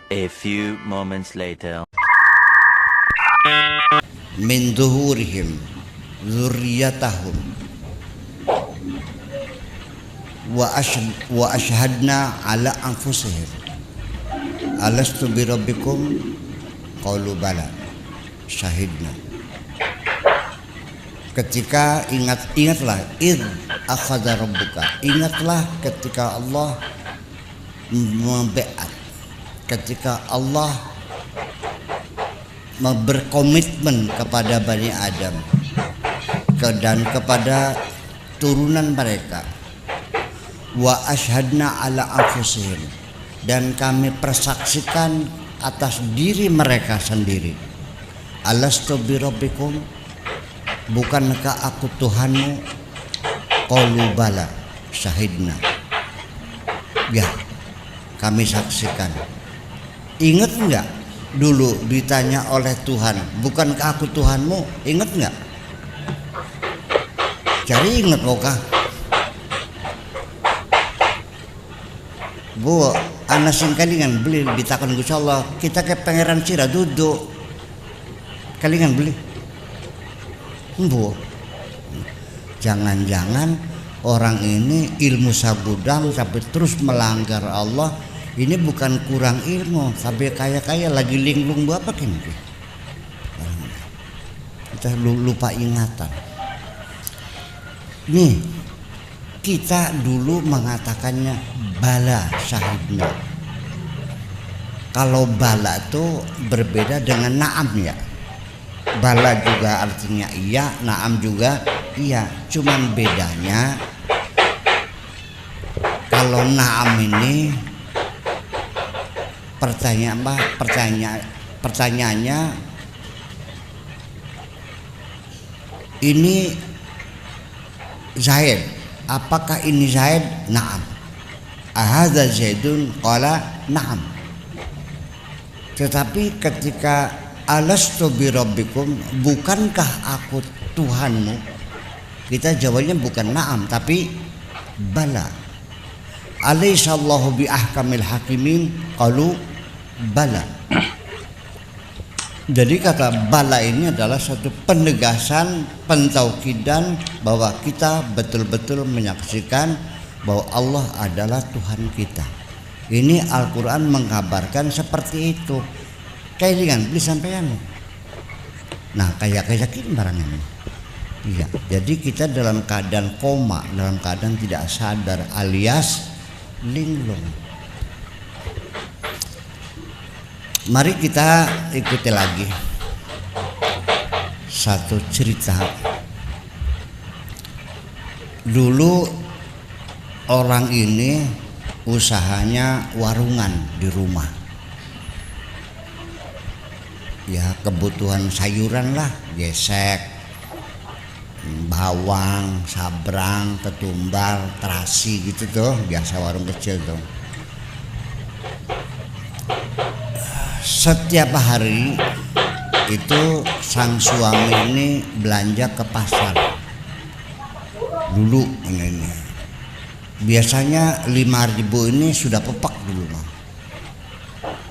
A few moments later. Min zuhurihim dzurriyyatahum wa ashhadna ala anfusihim alastu birabbikum qalu bala syahidna. Ketika ingatlah id akhadha rabbuka, ingatlah ketika Allah membeat, ketika Allah berkomitmen kepada Bani Adam dan kepada turunan mereka, wa ashhadna ala anfusihim, dan kami persaksikan atas diri mereka sendiri, alastu birabbikum, bukankah aku Tuhanmu? Qalu bala syahidna, ya kami saksikan. Ingat enggak dulu ditanya oleh Tuhan, bukankah aku Tuhanmu? Ingat enggak? Cari ingat kok. Bu, anak sing kalingan beli ditakon Gusti Allah, kita ke Pangeran Sira duduk. Kalingan beli. Bu. Jangan-jangan orang ini ilmu sagudang tapi terus melanggar Allah. Ini bukan kurang ilmu, tapi kaya-kaya lagi linglung apa kini? Kita lupa ingatan. Nih, kita dulu mengatakannya bala syahidna. Kalau bala itu berbeda dengan naam ya. Bala juga artinya iya, naam juga iya. Cuman bedanya kalau naam ini pertanyaannya ini Zaid, apakah ini Zaid? Naam. Ahadza Zaidun? Qala naam. Tetapi ketika alastu birabbikum, bukankah aku Tuhanmu, kita jawabnya bukan naam tapi bala. Alaihissallahu bi ahkamil hakimin, qalu bala. Jadi kata bala ini adalah satu penegasan, pentaukidan bahwa kita betul-betul menyaksikan bahwa Allah adalah Tuhan kita. Ini Al-Quran mengabarkan seperti itu. Kayak dengan beli sampean. Nah, kayak gini barang ini. Iya, jadi kita dalam keadaan koma, dalam keadaan tidak sadar alias linglung. Mari kita ikuti lagi satu cerita. Dulu orang ini usahanya warungan di rumah. Ya kebutuhan sayuran lah, gesek, bawang, sabrang, ketumbar, terasi gitu tuh, biasa warung kecil tuh. Setiap hari itu sang suami ini belanja ke pasar. Dulu ini biasanya 5.000 ini sudah pepak dulu mah.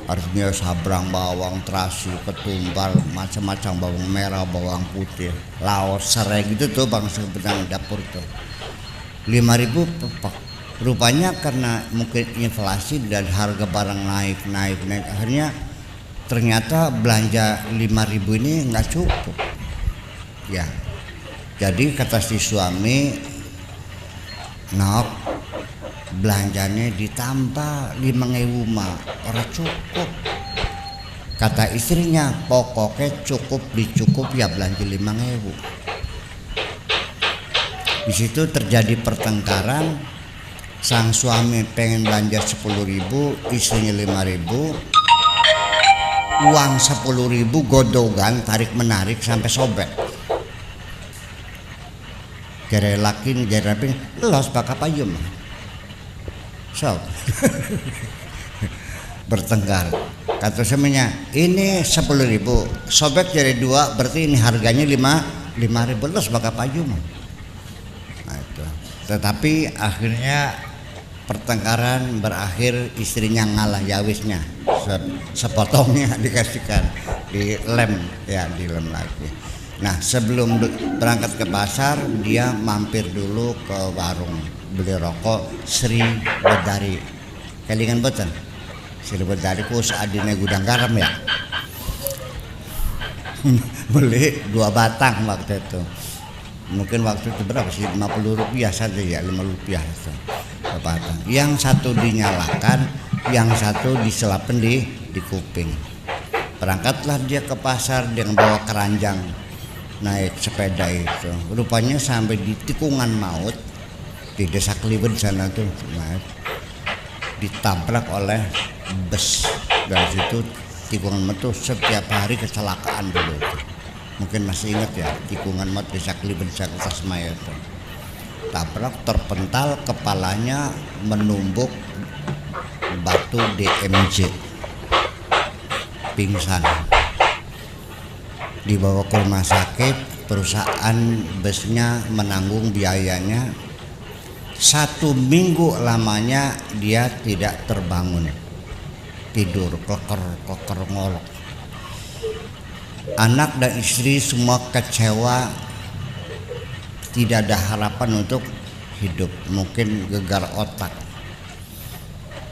Artinya sabrang, bawang, terasi, ketumbar, macam-macam, bawang merah, bawang putih, laos, serai gitu tuh bangsa benang dapur tuh. 5.000 pepak. Rupanya karena mungkin inflasi dan harga barang naik, akhirnya ternyata belanja 5.000 ini nggak cukup. Ya, jadi kata si suami, nok belanjanya ditambah 5.000 mah orang cukup. Kata istrinya, pokoknya cukup dicukup ya belanja 5.000. Di situ terjadi pertengkaran. Sang suami pengen belanja 10.000, istrinya 5.000. Uang 10.000 godogan tarik menarik sampai sobek. Jare laki jare rapi los bakal payung. So bertengkar. Kata suaminya, ini 10.000, sobek jadi 2, berarti ini harganya 5.000 los bakal payung. Nah, itu. Tetapi akhirnya pertengkaran berakhir istrinya ngalah, yawisnya sepotongnya dikasihkan, dilem lagi. Nah sebelum berangkat ke pasar dia mampir dulu ke warung beli rokok Sri Wedari. Kelingan boten Sri Wedari ku seadine gudang garam ya. Beli 2 batang waktu itu. Mungkin waktu itu berapa sih, 50 rupiah saja ya, 5 rupiah itu batang. Yang satu dinyalakan, yang satu diselapin di kuping. Berangkatlah dia ke pasar dengan bawa keranjang, naik sepeda itu. Rupanya sampai di tikungan maut di desa Kliben sana tuh, ditabrak oleh bus. Dari situ tikungan maut tuh setiap hari kecelakaan dulu tuh. Mungkin masih ingat ya, tikungan maut desa Kliben Jakarta Semaya itu. Tabrak, terpental, kepalanya menumbuk batu DMJ, pingsan, dibawa ke rumah sakit. Perusahaan busnya menanggung biayanya. 1 minggu lamanya dia tidak terbangun, tidur keker ngolok. Anak dan istri semua kecewa, tidak ada harapan untuk hidup, mungkin gegar otak.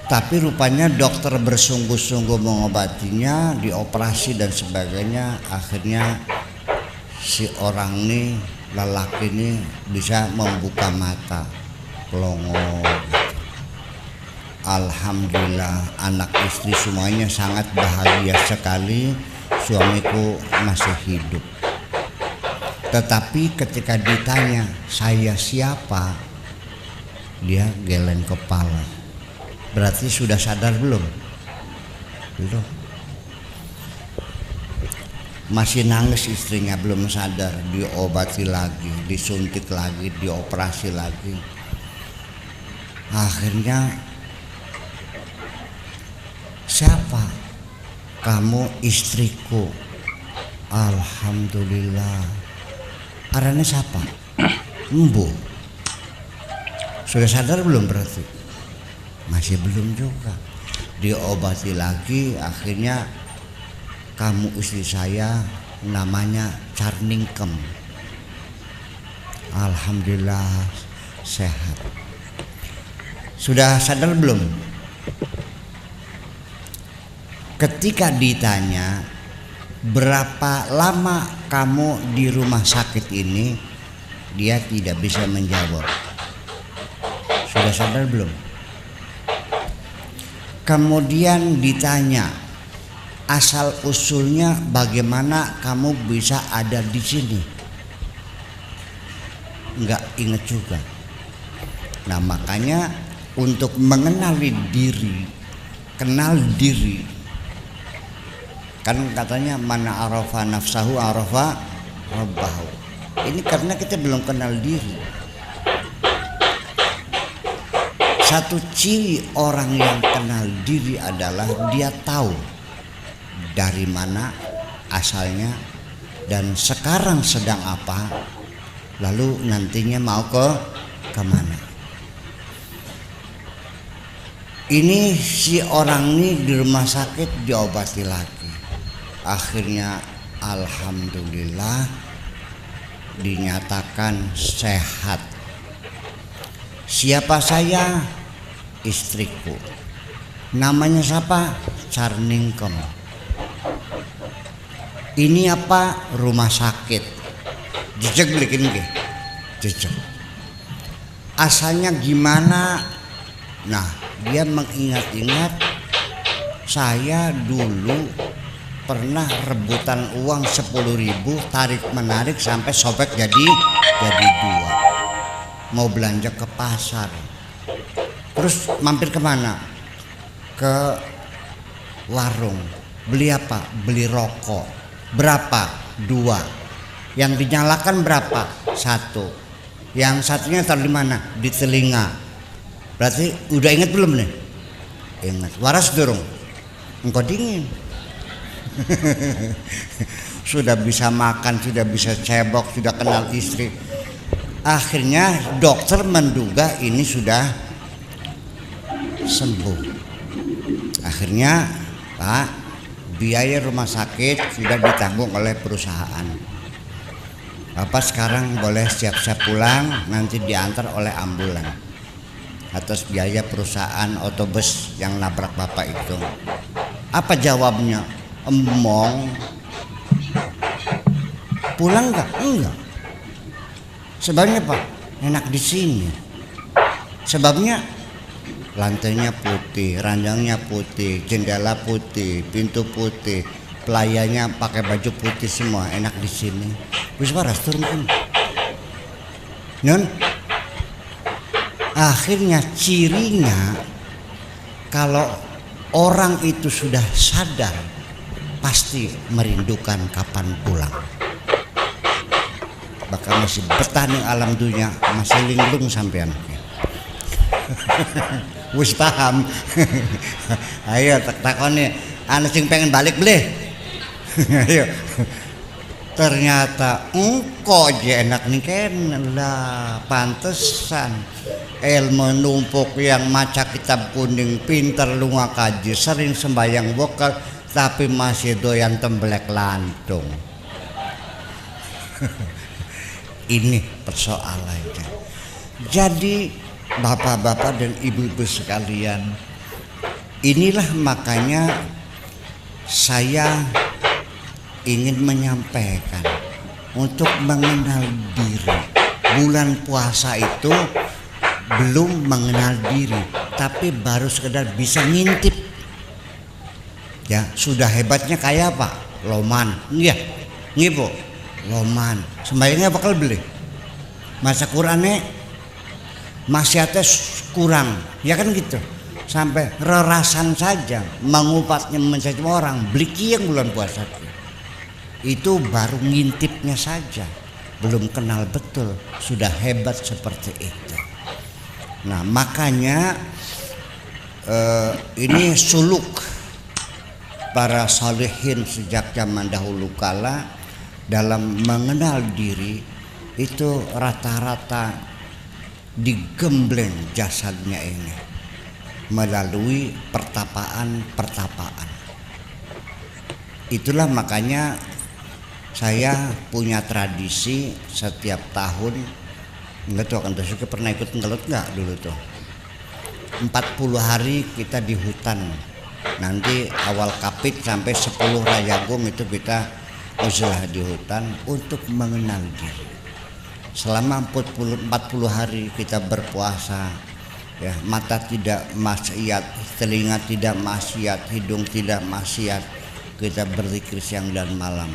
Tapi rupanya dokter bersungguh-sungguh mengobatinya, dioperasi dan sebagainya. Akhirnya si orang ini, lelaki ini bisa membuka mata, pelongo. Alhamdulillah anak istri semuanya sangat bahagia sekali, suamiku masih hidup. Tetapi ketika ditanya saya siapa, dia geleng kepala. Berarti sudah sadar belum? Belum. Masih nangis istrinya, belum sadar. Diobati lagi, disuntik lagi, dioperasi lagi. Akhirnya, siapa? Kamu istriku. Alhamdulillah. Arane siapa? Embu. Sudah sadar belum berarti? Masih belum juga. Diobati lagi, akhirnya kamu istri saya namanya Carningkem. Alhamdulillah sehat. Sudah sadar belum? Ketika ditanya berapa lama kamu di rumah sakit ini, dia tidak bisa menjawab. Sudah sadar belum? Kemudian ditanya asal usulnya bagaimana kamu bisa ada di sini, nggak ingat juga. Nah makanya untuk mengenali diri, kenal diri, kan katanya mana arafa nafsahu arafa rabbahu. Ini karena kita belum kenal diri. Satu ciri orang yang kenal diri adalah dia tahu dari mana asalnya dan sekarang sedang apa, lalu nantinya mau ke kemana. Ini si orang ini di rumah sakit diobati lagi. Akhirnya alhamdulillah dinyatakan sehat. Siapa saya? Istriku. Namanya siapa? Carningkem. Ini apa? Rumah sakit. Jejak belikin ke? Jejak. Asalnya gimana? Nah, dia mengingat-ingat, saya dulu pernah rebutan uang 10.000, tarik menarik sampai sobek jadi 2. Mau belanja ke pasar. Terus mampir kemana? Ke warung. Beli apa? Beli rokok. Berapa? 2. Yang dinyalakan berapa? 1. Yang satunya taruh di mana? Di telinga. Berarti udah ingat belum nih? Ingat. Waras dorong. Engkau dingin. Sudah bisa makan, sudah bisa cebok, sudah kenal istri. Akhirnya dokter menduga ini sudah sembuh. Akhirnya Pak, biaya rumah sakit sudah ditanggung oleh perusahaan. Bapak sekarang boleh siap-siap pulang, nanti diantar oleh ambulan atas biaya perusahaan otobus yang nabrak Bapak itu. Apa jawabnya? Emong. Pulang enggak? Enggak. Sebabnya Pak, enak di sini. Sebabnya lantainya putih, ranjangnya putih, jendela putih, pintu putih, pelayannya pakai baju putih semua, enak di sini. Wis waras turun. Non. Akhirnya cirinya kalau orang itu sudah sadar pasti merindukan kapan pulang. Bakal masih betah ning alam dunia, masih linglung sampean. Wis paham. Ayo takone ana sing pengen balik bleh. Ayo. Ternyata engko aja enak nih kan lah, pantesan ilmu numpuk yang maca kitab kuning, pinter lunga kaji, sering sembayang vokal tapi masih doyan temblek lantung. Ini persoalannya. Jadi bapak-bapak dan ibu-ibu sekalian, inilah makanya saya ingin menyampaikan untuk mengenal diri. Bulan puasa itu belum mengenal diri, tapi baru sekedar bisa ngintip. Ya, sudah hebatnya kayak apa? Loman. Iya. Ngipo. Loman. Sembayangnya bakal beli. Masa Qur'ane maksiatnya kurang. Ya kan gitu. Sampai rerasan saja mengupatnya menjadi orang beli yang bulan puasa. Itu baru ngintipnya saja, belum kenal betul, sudah hebat seperti itu. Nah makanya ini suluk para salihin sejak zaman dahulu kala dalam mengenal diri itu rata-rata digembleng jasadnya ini melalui pertapaan. Itulah makanya saya punya tradisi setiap tahun, enggak tuh kan suka pernah ikut ngelut enggak dulu tuh. 40 hari kita di hutan. Nanti awal kapit sampai 10 rayagung itu kita uzlah di hutan untuk mengenal diri. Selama 40 hari kita berpuasa, ya, mata tidak maksiat, telinga tidak maksiat, hidung tidak maksiat. Kita berzikir siang dan malam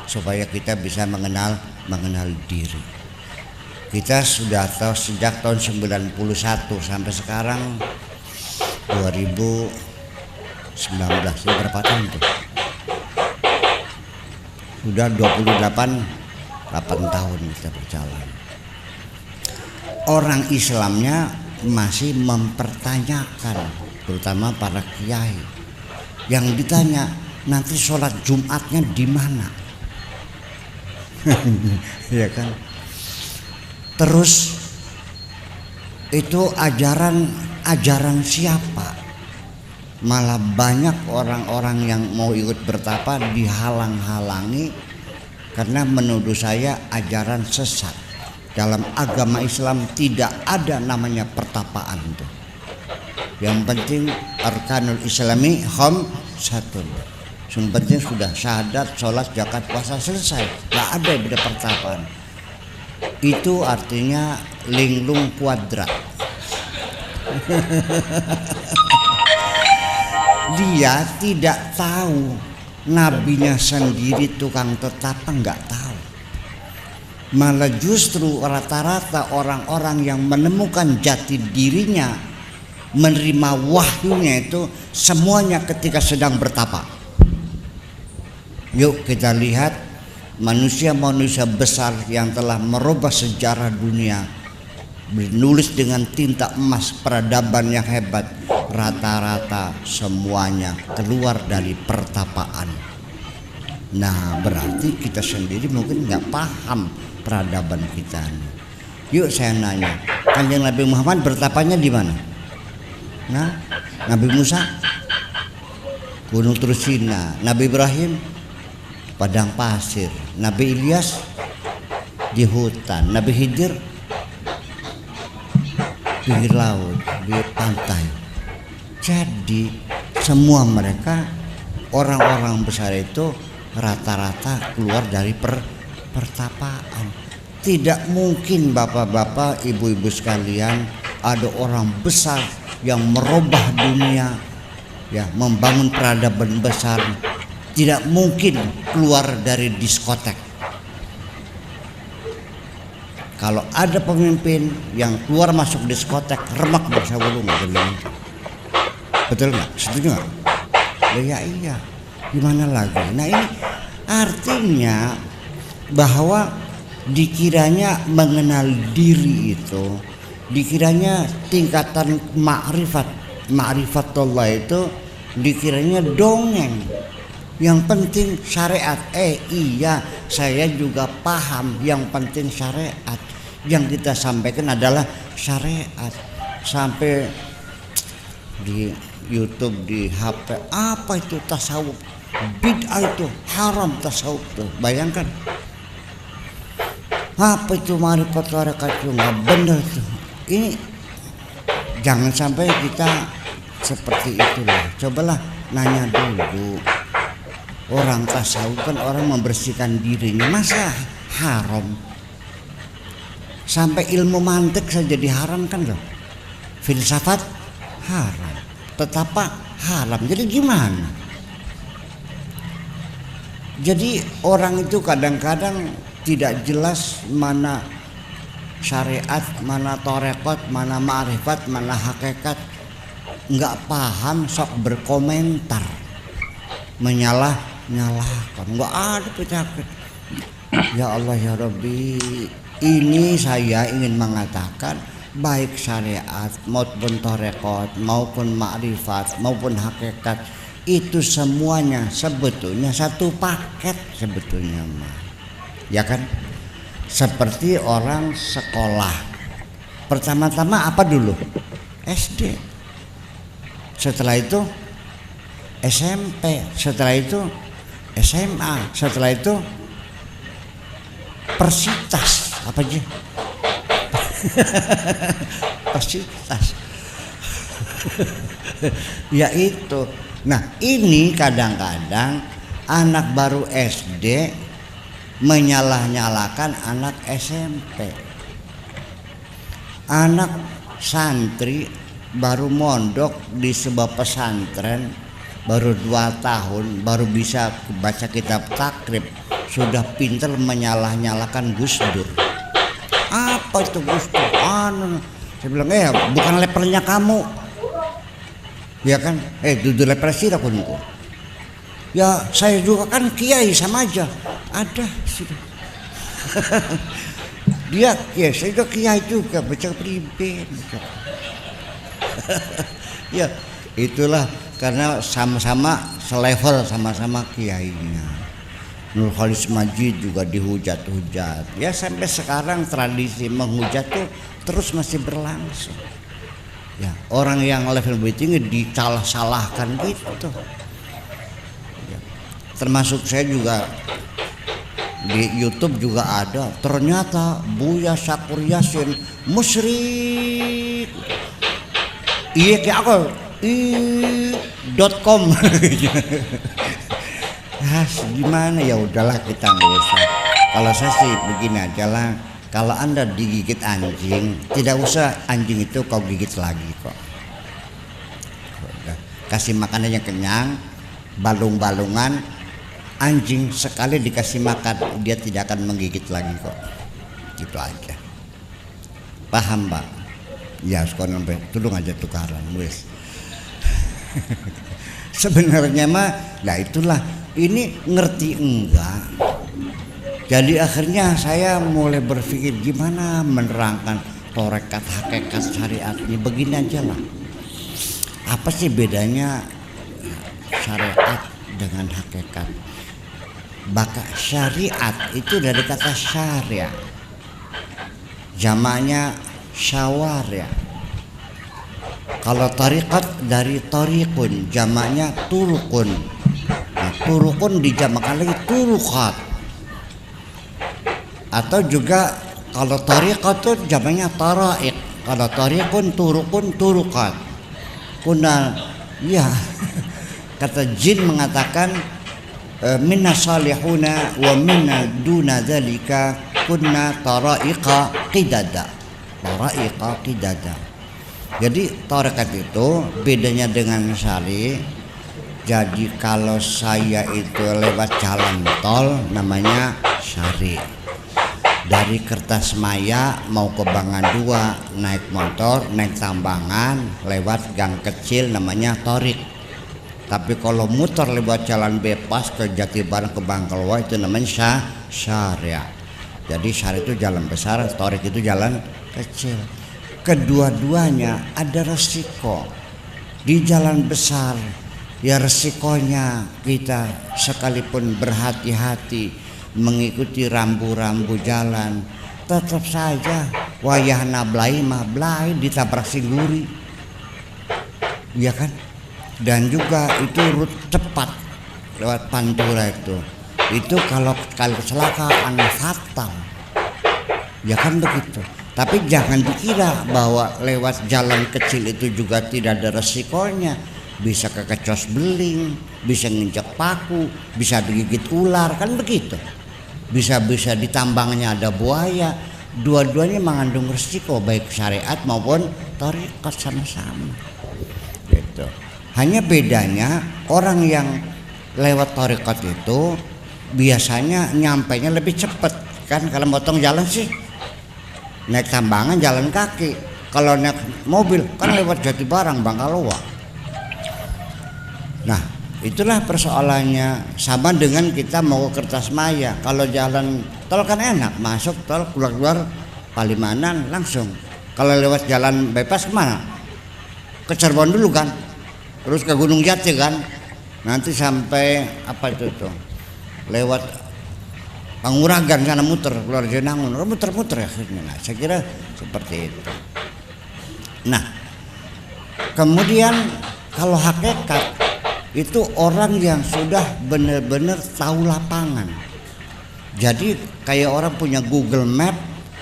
supaya kita bisa mengenal diri. Kita sudah tahu sejak tahun 91 sampai sekarang 2019, berapa tahun tuh? Sudah 28 tahun kita berjalan. Orang Islamnya masih mempertanyakan, terutama para kiai yang ditanya nanti sholat Jumatnya di mana? Ya kan. Terus itu ajaran siapa? Malah banyak orang-orang yang mau ikut bertapa dihalang-halangi karena menuduh saya ajaran sesat. Dalam agama Islam tidak ada namanya pertapaan tuh. Yang penting arkanul islami khamsatun. Yang penting sudah syahadat, sholat, zakat, puasa, selesai. Gak ada yang beda pertapaan. Itu artinya linglung kuadrat. Dia tidak tahu nabinya sendiri tukang tetapa, nggak tahu. Malah justru rata-rata orang-orang yang menemukan jati dirinya, menerima wahyunya itu semuanya ketika sedang bertapa. Yuk kita lihat manusia-manusia besar yang telah merubah sejarah dunia, menulis dengan tinta emas peradaban yang hebat, rata-rata semuanya keluar dari pertapaan. Nah berarti kita sendiri mungkin nggak paham peradaban kita. Yuk saya nanya, Kanjeng Nabi Muhammad bertapanya di mana? Nah, Nabi Musa Gunung Tursina, Nabi Ibrahim padang pasir, Nabi Ilyas di hutan, Nabi Khidir pinggir laut, di pantai. Jadi semua mereka orang-orang besar itu rata-rata keluar dari pertapaan. Tidak mungkin bapak-bapak, ibu-ibu sekalian, ada orang besar yang merubah dunia, ya, membangun peradaban besar, tidak mungkin keluar dari diskotek. Kalau ada pemimpin yang keluar masuk diskotek, remak bahasa wulung, betul nggak? Setuju nggak? Ya iya. Gimana lagi? Nah ini artinya bahwa dikiranya mengenal diri itu, dikiranya tingkatan ma'rifatullah itu dikiranya dongeng. Yang penting syariat. Iya, saya juga paham yang penting syariat. Yang kita sampaikan adalah syariat. Sampai di YouTube, di HP, apa itu tasawuf? Bid'ah itu, haram tasawuf tuh. Bayangkan. Apa itu ma'rifat syariat itu? Nggak benar tuh. Ini jangan sampai kita seperti itulah. Cobalah nanya dulu. Orang tasawuf kan orang membersihkan dirinya, masa haram? Sampai ilmu mantik saja diharam kan loh. Filsafat haram, tetapa haram. Jadi gimana? Jadi orang itu kadang-kadang tidak jelas mana syariat, mana torekot, mana ma'rifat, mana hakikat. Nggak paham, sok berkomentar, nyalahkan. Nggak ada penyakit. Ya Allah ya Rabbi, ini saya ingin mengatakan baik syariat maupun torekot maupun ma'rifat maupun hakikat itu semuanya sebetulnya satu paket sebetulnya mah. Ya kan? Seperti orang sekolah. Pertama-tama apa dulu? SD. Setelah itu SMP, setelah itu SMA, setelah itu persitas, apa aja? Persitas. Ya itu. Nah, ini kadang-kadang anak baru SD menyalah-nyalakan anak SMP. Anak santri baru mondok di sebuah pesantren, baru 2 tahun, baru bisa baca kitab takrib, sudah pintar menyalah-nyalakan Gus Dur. Apa itu Gus Dur? Saya bilang, bukan levelnya kamu. Ya kan? Duduk level sirah kunku. Ya saya juga kan kiai sama aja. Ada sudah. Dia ya saya juga kiai juga, baca priben. Ya itulah. Karena sama-sama selevel, sama-sama kiainya. Nur Khalis Majid juga dihujat-hujat. Ya sampai sekarang tradisi menghujat tuh terus masih berlangsung. Ya, orang yang level lebih tinggi disalah-salahkan gitu. Ya, termasuk saya juga di YouTube juga ada. Ternyata Buya Syakur Yasin musyrik. Iya kayak aku. .com. Gimana ya udahlah kita nggak usah. Kalau saya sih begini aja lah. Kalau Anda digigit anjing, tidak usah anjing itu kau gigit lagi kok. Udah. Kasih makanan yang kenyang, balung-balungan. Anjing sekali dikasih makan dia tidak akan menggigit lagi kok. Gitu aja. Paham Pak? Ya sekarang tolong aja tukaran wes. Sebenarnya mah, nah itulah ini ngerti enggak. Jadi akhirnya saya mulai berpikir gimana menerangkan torekat hakikat syariat ini. Begini aja lah. Apa sih bedanya syariat dengan hakikat? Maka syariat itu dari kata syariah, jamaknya syawarya. Kalau tariqat dari tariqun, jamaknya turukun. Nah, turukun dijamakkan lagi turuqat. Atau juga kalau tariqat itu jamaknya tara'iq. Kalau tariqun, turukun, turuqat. Kuna ya kata jin mengatakan minna salihuna wa minna duna dzalika kunna tara'iqa qidada. Tara'iqa qidada. Jadi tarekat itu bedanya dengan syari. Jadi kalau saya itu lewat jalan tol namanya syari. Dari Kertasmaya mau ke Bangan 2 naik motor, naik Tambangan lewat gang kecil namanya torik. Tapi kalau muter lewat jalan bebas ke Jatibarang ke Bangkalwa itu namanya syariah. Jadi syariah itu jalan besar, torik itu jalan kecil. Kedua-duanya ada resiko. Di jalan besar ya resikonya kita sekalipun berhati-hati mengikuti rambu-rambu jalan, tetap saja wayahna blai mah blai ditabrak singguri, ya kan? Dan juga itu rute cepat lewat Pantura itu kalau sekali kecelakaan fatal, ya kan begitu. Tapi jangan dikira bahwa lewat jalan kecil itu juga tidak ada resikonya. Bisa kekecos beling, bisa nginjak paku, bisa digigit ular, kan begitu. Bisa di tambangnya ada buaya. Dua-duanya mengandung resiko baik syariat maupun tarekat sama-sama. Gitu. Hanya bedanya orang yang lewat tarekat itu biasanya nyampainya lebih cepat. Kan kalau motong jalan sih naik Tambangan jalan kaki, kalau naik mobil kan lewat Jatibarang Bangkalwa. Nah itulah persoalannya. Sama dengan kita mau ke Kertasmaya, kalau jalan tol kan enak, masuk tol keluar Palimanan langsung. Kalau lewat jalan bebas kemana? Ke Cirebon dulu kan, terus ke Gunung Jati kan, nanti sampai apa itu tuh lewat Panguragan sana muter keluar Jenangun, muter-muter akhirnya. Nah, saya kira seperti itu. Nah, kemudian kalau hakikat itu orang yang sudah benar-benar tahu lapangan. Jadi kayak orang punya Google Map,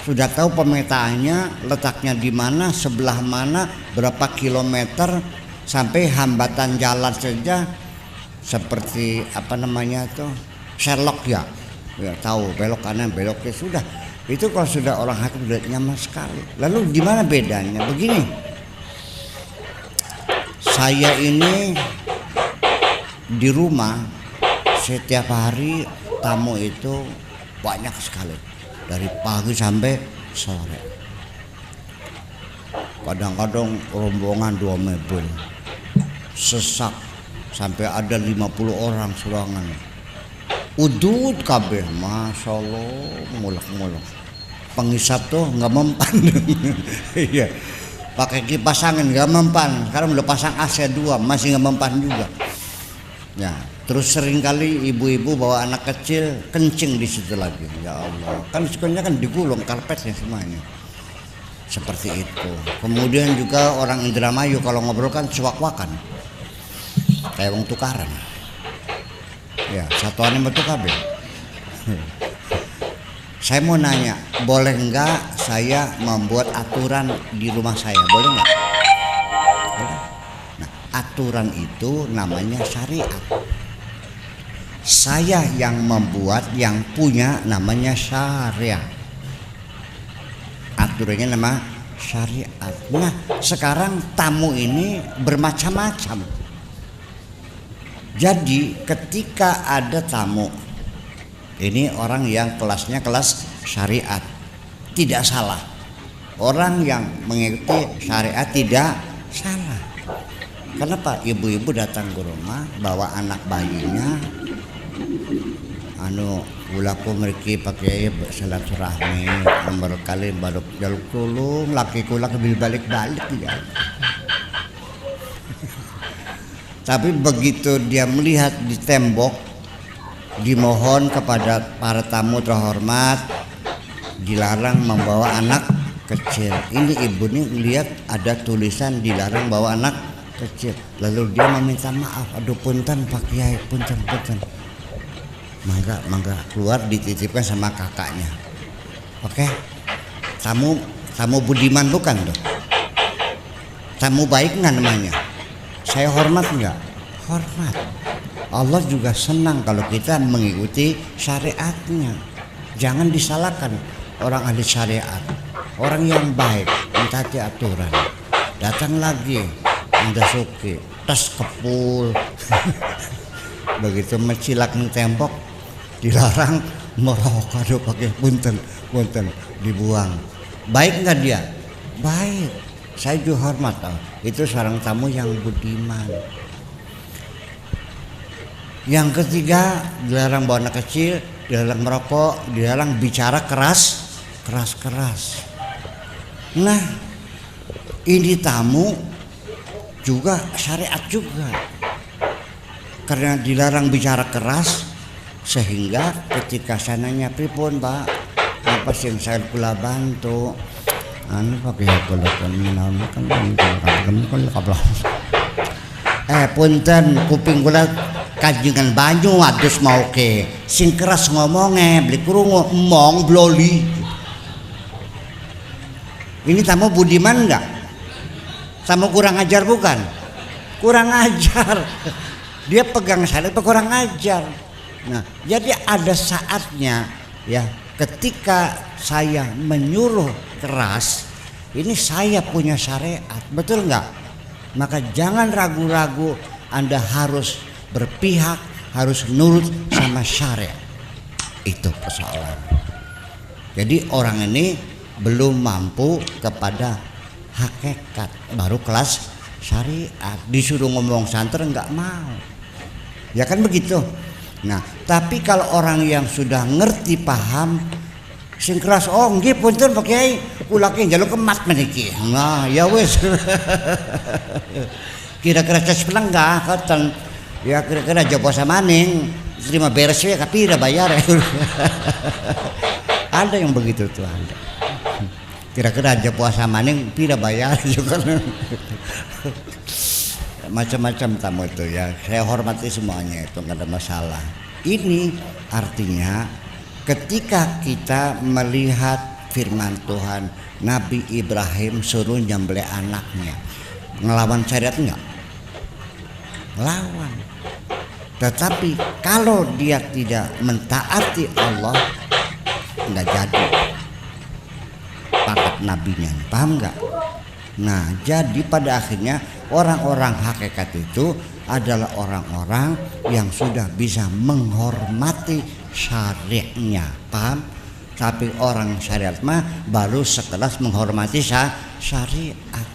sudah tahu pemetaannya, letaknya di mana, sebelah mana, berapa kilometer, sampai hambatan jalan saja seperti apa namanya tuh Sherlock ya tahu belok kanan belok kiri sudah. Itu kalau sudah orang hakim sudah nyaman sekali. Lalu di mana bedanya? Begini, saya ini di rumah setiap hari tamu itu banyak sekali dari pagi sampai sore. Kadang-kadang rombongan 2 mobil sesak sampai ada 50 orang serangan. Udut kabeh, masya Allah, mulak-mulak. Pengisap tuh nggak mempan, iya. Pakai kipas angin nggak mempan. Sekarang udah pasang AC 2 masih nggak mempan juga. Ya, terus seringkali ibu-ibu bawa anak kecil kencing di situ lagi. Ya Allah, kan sekolahnya kan digulung karpetnya semuanya. Seperti itu. Kemudian juga orang Indramayu kalau ngobrol kan suwak-wakan, kayak wong tukaran. Ya, satuannya betul kabeh. Saya mau nanya, boleh enggak saya membuat aturan di rumah saya? Boleh enggak? Boleh. Nah, aturan itu namanya syariat. Saya yang membuat, yang punya namanya syariat. Aturannya nama syariat. Nah, sekarang tamu ini bermacam-macam. Jadi ketika ada tamu, ini orang yang kelasnya kelas syariat, tidak salah. Orang yang mengikuti syariat tidak salah. Kenapa? Ibu-ibu datang ke rumah bawa anak bayinya, ulaku meriki pakai silaturahmi, nomor kali baru jaluk tulung, laki kulak balik-balik ya. Tapi begitu dia melihat di tembok, dimohon kepada para tamu terhormat dilarang membawa anak kecil. Ini ibu nih lihat ada tulisan dilarang bawa anak kecil. Lalu dia meminta maaf. Aduh punten Pak Kiai, punten. Mangga keluar dititipkan sama kakaknya. Oke. Tamu budiman bukan tuh? Tamu baik nggak namanya? Saya hormat nggak? Hormat. Allah juga senang kalau kita mengikuti syariatnya. Jangan disalahkan orang ahli syariat. Orang yang baik mentaati aturan. Datang lagi udah suki tas kepul. Begitu mencilak di tembok dilarang merokok. Aduh pakai punten dibuang. Baik nggak dia? Baik. Saya juga hormat. Itu seorang tamu yang budiman. Yang ketiga, dilarang bawa anak kecil, dilarang merokok, dilarang bicara keras. Nah, ini tamu juga syariat juga. Karena dilarang bicara keras, sehingga ketika saya nanya pripun Pak, apa sih yang saya kula bantu? Anu pakai kula punten kuping kula kajengan banyu adus mau ke sing keras ngomongnya beli krungu emong bloli. Ini tamu budiman enggak? Tamu kurang ajar bukan? Kurang ajar. Dia pegang syariat kurang ajar. Nah, jadi ada saatnya ya ketika saya menyuruh keras, ini saya punya syariat, betul enggak? Maka jangan ragu-ragu, Anda harus berpihak, harus nurut sama syariat. Itu persoalan. Jadi orang ini belum mampu kepada hakikat, baru kelas syariat. Disuruh ngomong santer enggak mau. Ya kan begitu. Nah, tapi kalau orang yang sudah ngerti paham sing keras, oh nggih punten Pak Kiai, kula ki njaluk kemat meniki. Nah, ya wis. Kira-kira tes pelenggah katen. Ya kira-kira aja puasa maning, terima beres ya kapira bayar. Ada yang begitu tuh Anda. Kira-kira aja puasa maning pira bayar juga. Macam-macam tamu itu ya. Saya hormati semuanya, itu nggak ada masalah. Ini artinya ketika kita melihat firman Tuhan, Nabi Ibrahim suruh nyembelih anaknya, ngelawan syariat enggak? Ngelawan. Tetapi kalau dia tidak mentaati Allah, enggak jadi paket nabinya, paham enggak? Nah, jadi pada akhirnya orang-orang hakikat itu adalah orang-orang yang sudah bisa menghormati syariatnya, paham? Tapi orang syariat mah baru sekelas menghormati syariat.